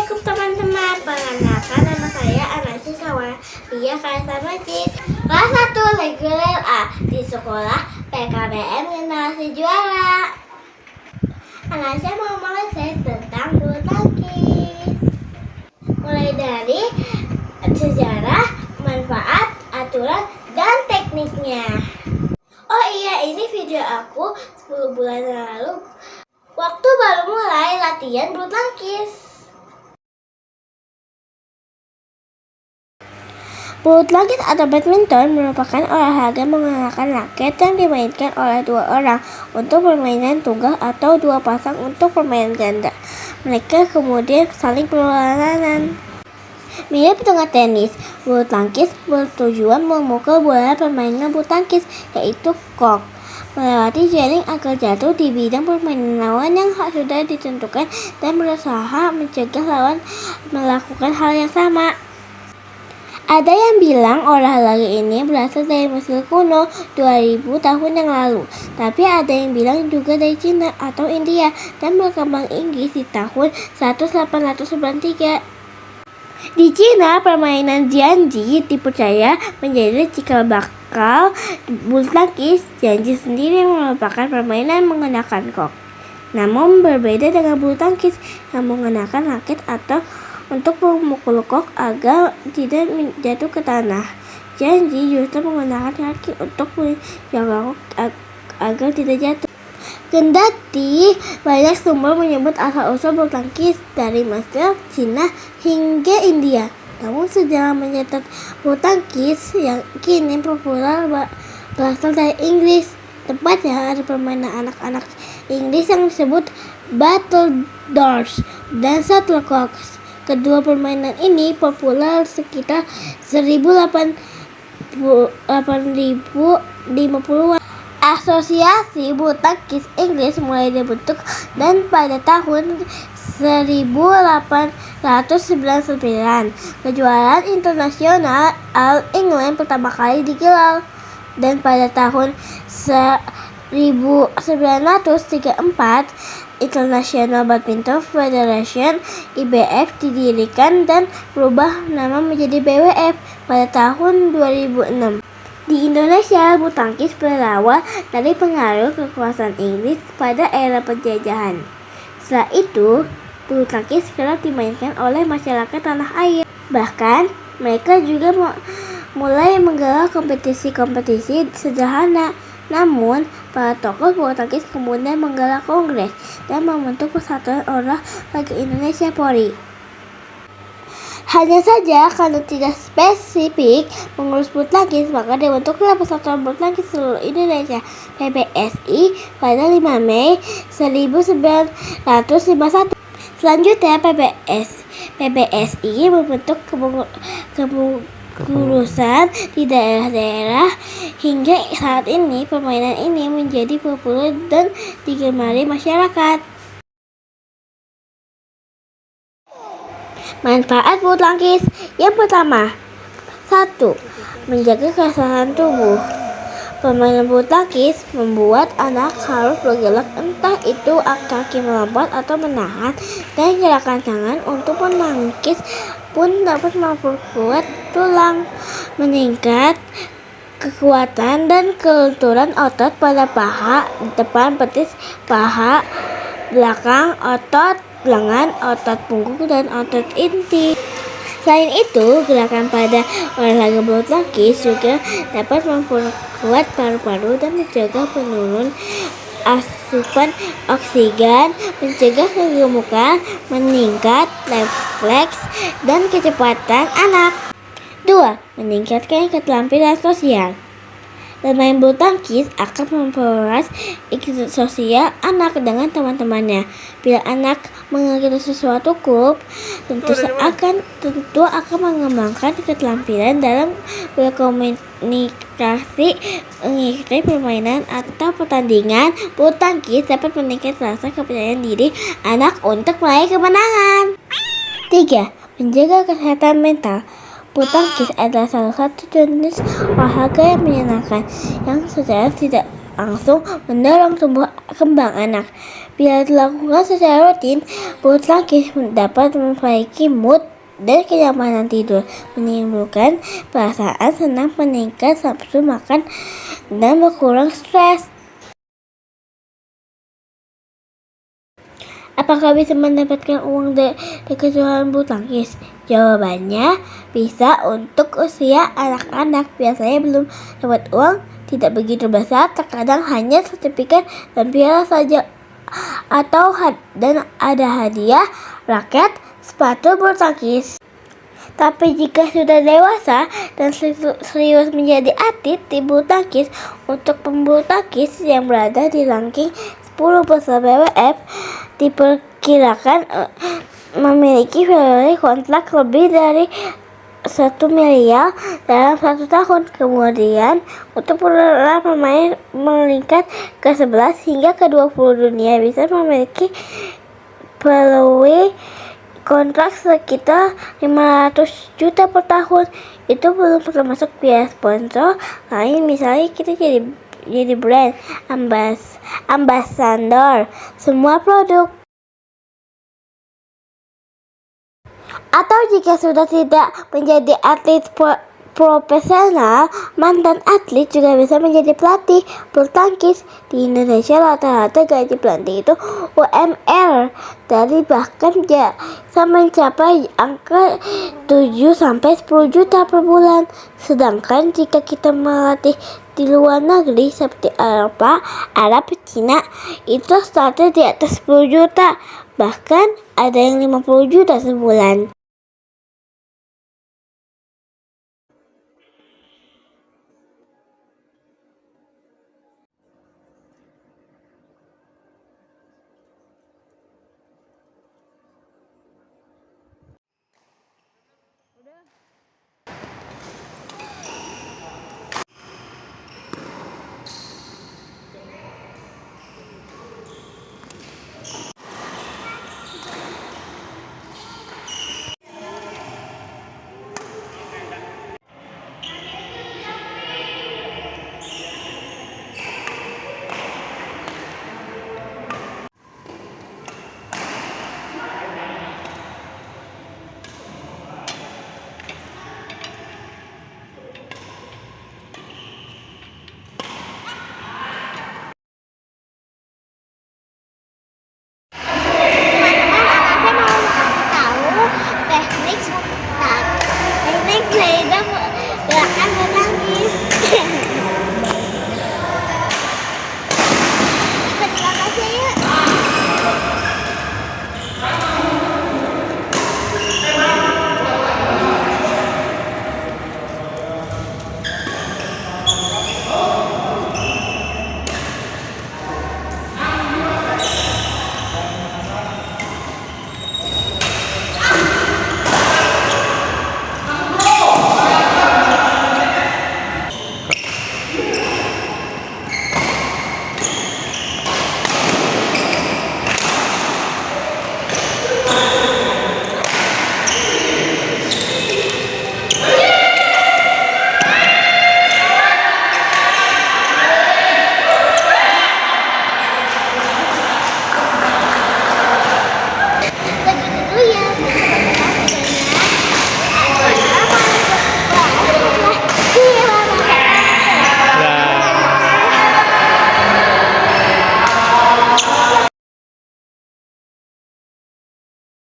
Assalamualaikum teman-teman. Perkenalkan nama saya Anasya Sawaria Kaisar Majid, kelas 1 reguler A di sekolah PKBM Generasi Juara. Anasya mau mengulaskan tentang bulu tangkis, mulai dari sejarah, manfaat, aturan, dan tekniknya. Oh iya, ini video aku 10 bulan lalu, waktu baru mulai latihan bulu tangkis. Bulu tangkis atau badminton merupakan olahraga menggunakan raket yang dimainkan oleh dua orang untuk permainan tunggal atau dua pasang untuk permainan ganda. Mereka kemudian saling berlawanan. Mirip dengan tenis, bulu tangkis bertujuan memukul bola permainan bulu tangkis, yaitu kok, melewati jaring agar jatuh di bidang permainan lawan yang sudah ditentukan dan berusaha mencegah lawan melakukan hal yang sama. Ada yang bilang olahraga ini berasal dari Mesir kuno 2000 tahun yang lalu, tapi ada yang bilang juga dari Cina atau India dan berkembang Inggris di tahun 1893. Di Cina, permainan Jianji dipercaya menjadi cikal bakal bulu tangkis. Jianji sendiri merupakan permainan menggunakan kok, namun berbeda dengan bulu tangkis yang menggunakan raket atau untuk memukul kok agar tidak jatuh ke tanah. Jianji justru menggunakan kaki untuk menjaga kok agar tidak jatuh. Kendati banyak sumber menyebut asal-usul bulu tangkis dari Mesir, Cina, hingga India, namun sejarah mencatat bulu tangkis yang kini populer berasal dari Inggris. Tepatnya ada permainan anak-anak Inggris yang disebut battledores dan shuttlecocks. Kedua permainan ini populer sekitar 1850-an. Asosiasi bulu tangkis Inggris mulai dibentuk dan pada tahun 1899 kejuaraan internasional All England pertama kali digelar, dan pada tahun 1934 International Badminton Federation (IBF) didirikan dan berubah nama menjadi BWF pada tahun 2006. Di Indonesia, bulu tangkis berawal dari pengaruh kekuasaan Inggris pada era penjajahan. Setelah itu, bulu tangkis kerap dimainkan oleh masyarakat tanah air. Bahkan, mereka juga mulai menggelar kompetisi-kompetisi sederhana. Namun, para tokoh bulu tangkis kemudian menggelar kongres dan membentuk Persatuan Olahraga Indonesia (PORI). Hanya saja karena tidak spesifik mengurus bulu tangkis, maka dibentuklah Persatuan Bulu Tangkis Seluruh Indonesia (PBSI) pada 5 Mei 1951. Selanjutnya, PBSI membentuk kepengurusan di daerah-daerah. Hingga saat ini permainan ini menjadi populer dan digemari masyarakat. Manfaat bulu tangkis. Yang pertama, 1. Menjaga kesehatan tubuh. Permainan bulu tangkis membuat anak harus bergerak, entah itu kaki melompat atau menahan, dan gerakan tangan untuk menangkis pun dapat memperkuat tulang, meningkat kekuatan dan kelenturan otot pada paha, depan betis, paha, belakang, otot lengan, otot punggung, dan otot inti. Selain itu, gerakan pada olahraga bulu tangkis juga dapat memperkuat paru-paru dan mencegah penurun asupan oksigen, mencegah kegemukan, meningkat refleks dan kecepatan anak. 2. Meningkatkan keterampilan sosial. Bermain bulu tangkis akan mempererat ikatan sosial anak dengan teman-temannya. Bila anak mengerti sesuatu klub, tentu akan mengembangkan keterampilan dalam berkomunikasi, mengikuti permainan atau pertandingan. Bulu tangkis dapat meningkatkan rasa kepercayaan diri anak untuk meraih kemenangan. 3. Menjaga kesehatan mental. Bulu tangkis adalah salah satu jenis olahraga yang menyenangkan, yang secara tidak langsung mendorong tumbuh kembang anak. Bila dilakukan secara rutin, bulu tangkis dapat memperbaiki mood dan kenyamanan tidur, menimbulkan perasaan senang, meningkat nafsu makan, dan berkurang stres. Apakah bisa mendapatkan uang dari kejuaraan bulu tangkis? Jawabannya bisa untuk usia anak-anak. Biasanya belum dapat uang, tidak begitu besar, terkadang hanya sertifikat dan piala saja, atau dan ada hadiah, raket, sepatu bulu tangkis. Tapi jika sudah dewasa dan serius menjadi atlet di bulu tangkis, untuk pembulu tangkis yang berada di ranking 10 besar WWF diperkirakan memiliki value kontrak lebih dari 1 miliar dalam 1 tahun. Kemudian untuk para pemain meningkat ke 11 hingga ke 20 dunia bisa memiliki value kontrak sekitar 500 juta per tahun. Itu belum termasuk biaya sponsor lain, misalnya kita jadi brand ambassador semua produk. Atau jika sudah tidak menjadi atlet profesional, mantan atlet juga bisa menjadi pelatih bulu tangkis. Di Indonesia rata-rata gaji pelatih itu UMR dari bahkan bisa mencapai angka 7-10 juta per bulan. Sedangkan jika kita melatih di luar negeri seperti Eropa, Arab, Cina, itu startnya di atas 10 juta, bahkan ada yang 50 juta sebulan.